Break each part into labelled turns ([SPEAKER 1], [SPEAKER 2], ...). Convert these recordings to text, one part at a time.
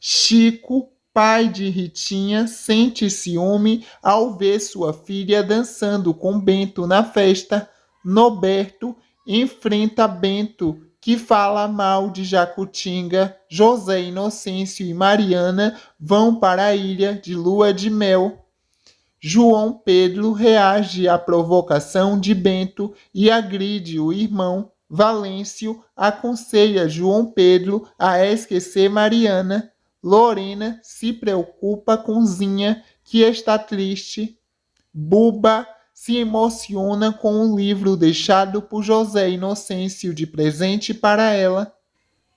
[SPEAKER 1] Chico, pai de Ritinha, sente ciúme ao ver sua filha dançando com Bento na festa. Noberto enfrenta Bento, que fala mal de Jacutinga. José Inocêncio e Mariana vão para a ilha de lua de mel. João Pedro reage à provocação de Bento e agride o irmão. Valêncio aconselha João Pedro a esquecer Mariana. Lorena se preocupa com Zinha, que está triste. Buba se emociona com um livro deixado por José Inocêncio de presente para ela.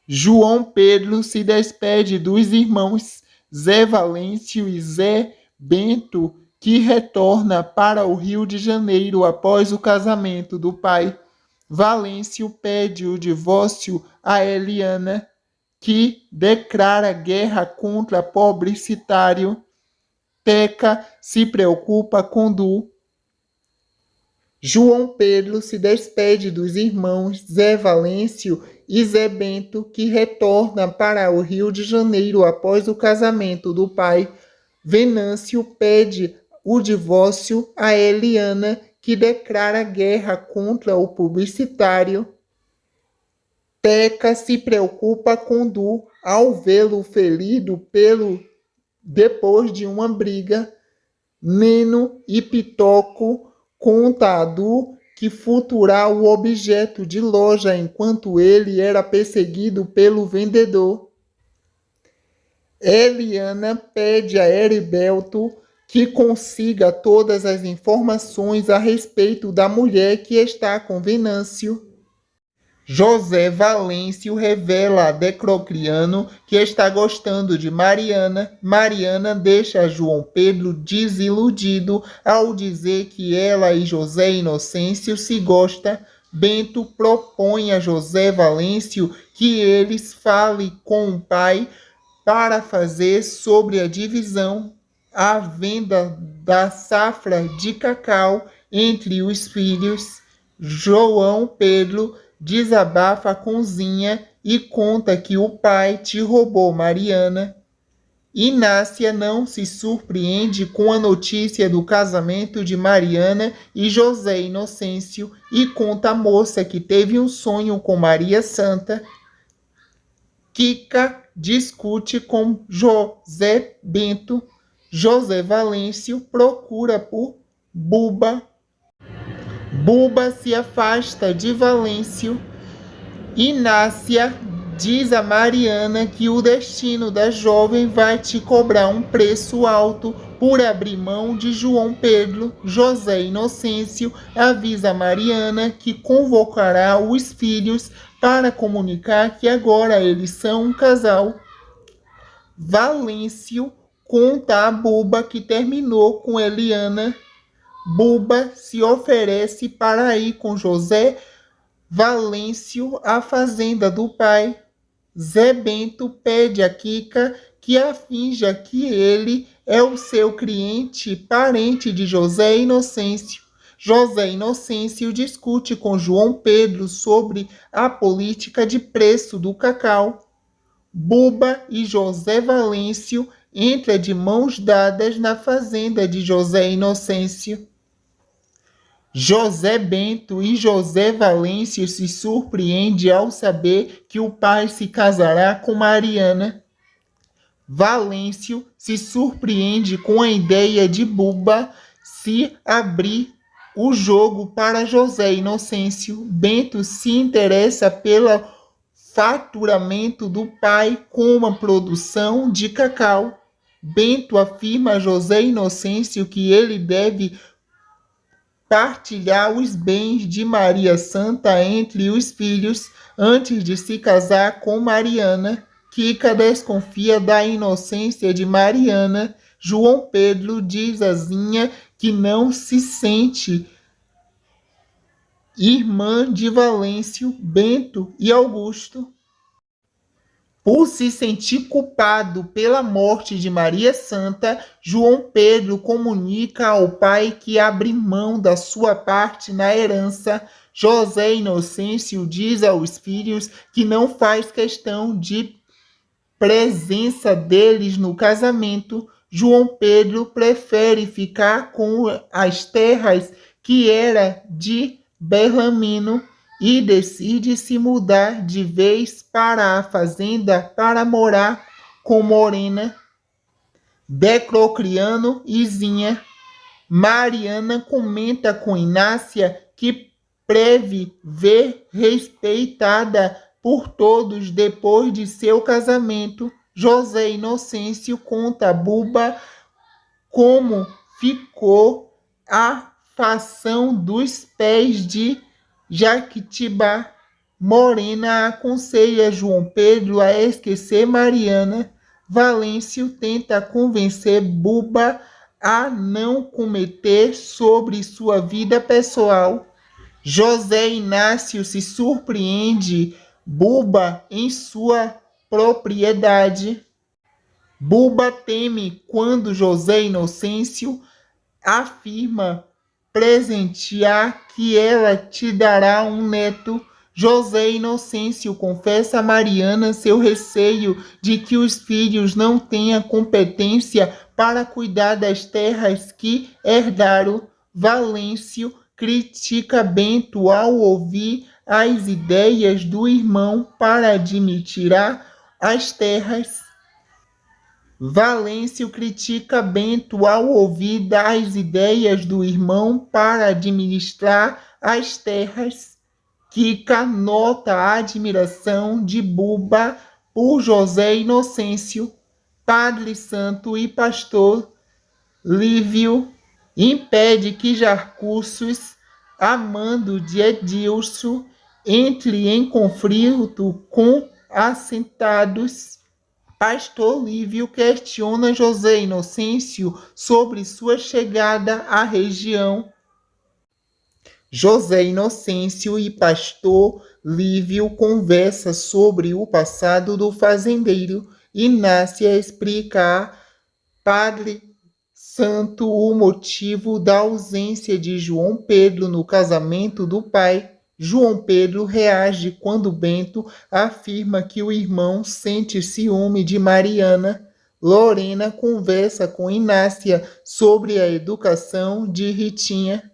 [SPEAKER 1] João Pedro se despede dos irmãos Zé Valêncio e Zé Bento, que retorna para o Rio de Janeiro após o casamento do pai. Valêncio pede o divórcio a Eliana, que declara guerra contra Publicitário. Teca se preocupa com Du. João Pedro se despede dos irmãos Zé Valêncio e Zé Bento, que retorna para o Rio de Janeiro após o casamento do pai. Venâncio pede o divórcio a Eliana, que declara guerra contra o Publicitário. Teca se preocupa com Du ao vê-lo ferido depois de uma briga. Neno e Pitoco conta a Du que furtará o objeto de loja enquanto ele era perseguido pelo vendedor. Eliana pede a Heriberto que consiga todas as informações a respeito da mulher que está com Venâncio. José Valêncio revela a Decriano que está gostando de Mariana. Mariana deixa João Pedro desiludido ao dizer que ela e José Inocêncio se gostam. Bento propõe a José Valêncio que eles falem com o pai para fazer sobre a divisão, a venda da safra de cacau entre os filhos. João Pedro desabafa com Zinha e conta que o pai te roubou Mariana. Inácia não se surpreende com a notícia do casamento de Mariana e José Inocêncio e conta à moça que teve um sonho com Maria Santa. Kika discute com José Bento. José Valêncio procura por Buba. Buba se afasta de Valêncio. Inácia diz a Mariana que o destino da jovem vai te cobrar um preço alto por abrir mão de João Pedro. José Inocêncio avisa a Mariana que convocará os filhos para comunicar que agora eles são um casal. Valêncio conta a Buba que terminou com Eliana. Buba se oferece para ir com José Valêncio à fazenda do pai. Zé Bento pede a Kika que a finja que ele é o seu cliente, parente de José Inocêncio. José Inocêncio discute com João Pedro sobre a política de preço do cacau. Buba e José Valêncio entram de mãos dadas na fazenda de José Inocêncio. José Bento e José Valêncio se surpreendem ao saber que o pai se casará com Mariana. Valêncio se surpreende com a ideia de Buba se abrir o jogo para José Inocêncio. Bento se interessa pelo faturamento do pai com uma produção de cacau. Bento afirma a José Inocêncio que ele deve partilhar os bens de Maria Santa entre os filhos antes de se casar com Mariana. Kika desconfia da inocência de Mariana. João Pedro diz a Zinha que não se sente irmã de Valêncio, Bento e Augusto. Por se sentir culpado pela morte de Maria Santa, João Pedro comunica ao pai que abre mão da sua parte na herança. José Inocêncio diz aos filhos que não faz questão de presença deles no casamento, João Pedro prefere ficar com as terras que era de Bellarmino e decide se mudar de vez para a fazenda para morar com Morena, Declocriano e Zinha. Mariana comenta com Inácia que preve ver respeitada por todos depois de seu casamento. José Inocêncio conta a Buba como ficou a fação dos pés de Jaquitibá. Morena aconselha João Pedro a esquecer Mariana. Valêncio tenta convencer Buba a não cometer sobre sua vida pessoal. José Inácio se surpreende Buba em sua propriedade. Buba teme quando José Inocêncio afirma presentear que ela te dará um neto. José Inocêncio confessa a Mariana seu receio de que os filhos não tenham competência para cuidar das terras que herdaram. Valêncio critica Bento ao ouvir as ideias do irmão para administrar as terras. Valêncio critica Bento ao ouvir das ideias do irmão para administrar as terras. Kika nota a admiração de Buba por José Inocêncio. Padre Santo e pastor Lívio impede que Jarcúcios, amando de Edilson, entre em conflito com assentados. Pastor Lívio questiona José Inocêncio sobre sua chegada à região. José Inocêncio e pastor Lívio conversam sobre o passado do fazendeiro. Inácia explica a Padre Santo o motivo da ausência de João Pedro no casamento do pai. João Pedro reage quando Bento afirma que o irmão sente ciúme de Mariana. Lorena conversa com Inácia sobre a educação de Ritinha.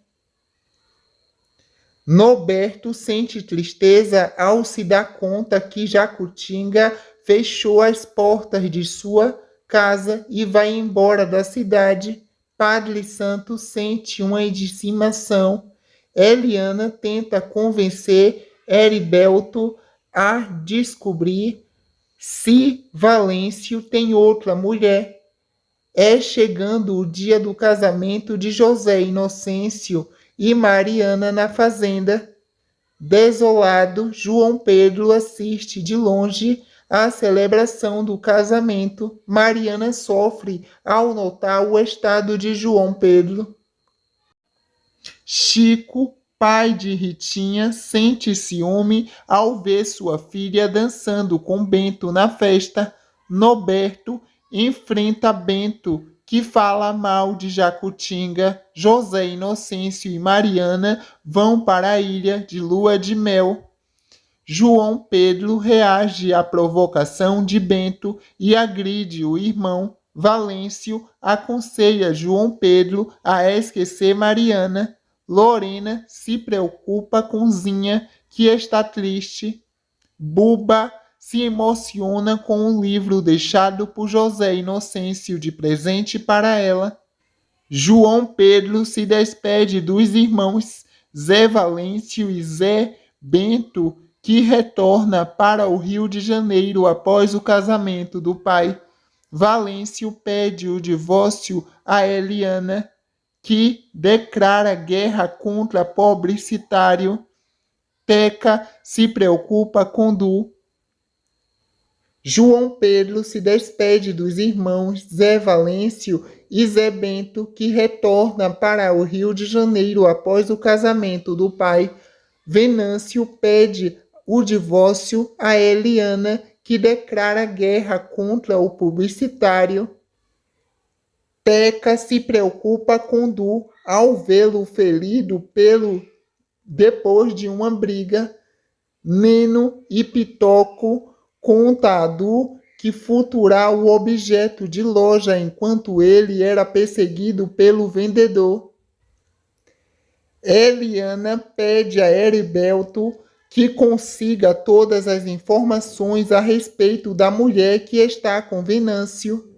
[SPEAKER 1] Norberto sente tristeza ao se dar conta que Jacutinga fechou as portas de sua casa e vai embora da cidade. Padre Santo sente uma indignação. Eliana tenta convencer Heriberto a descobrir se Valêncio tem outra mulher. É chegando o dia do casamento de José Inocêncio e Mariana na fazenda. Desolado, João Pedro assiste de longe à celebração do casamento. Mariana sofre ao notar o estado de João Pedro. Chico, pai de Ritinha, sente ciúme ao ver sua filha dançando com Bento na festa. Norberto enfrenta Bento, que fala mal de Jacutinga. José Inocêncio e Mariana vão para a ilha de lua de mel. João Pedro reage à provocação de Bento e agride o irmão. Valêncio aconselha João Pedro a esquecer Mariana. Lorena se preocupa com Zinha, que está triste. Buba se emociona com um livro deixado por José Inocêncio de presente para ela. João Pedro se despede dos irmãos Zé Valêncio e Zé Bento, que retorna para o Rio de Janeiro após o casamento do pai. Valêncio pede o divórcio a Eliana, que declara guerra contra publicitário. Teca se preocupa com Du. João Pedro se despede dos irmãos Zé Valêncio e Zé Bento, que retorna para o Rio de Janeiro após o casamento do pai. Venâncio pede o divórcio a Eliana, que declara guerra contra o publicitário. Teca se preocupa com Du ao vê-lo ferido depois de uma briga. Neno e Pitoco conta a Du que futurar o objeto de loja enquanto ele era perseguido pelo vendedor. Eliana pede a Heriberto que consiga todas as informações a respeito da mulher que está com Venâncio.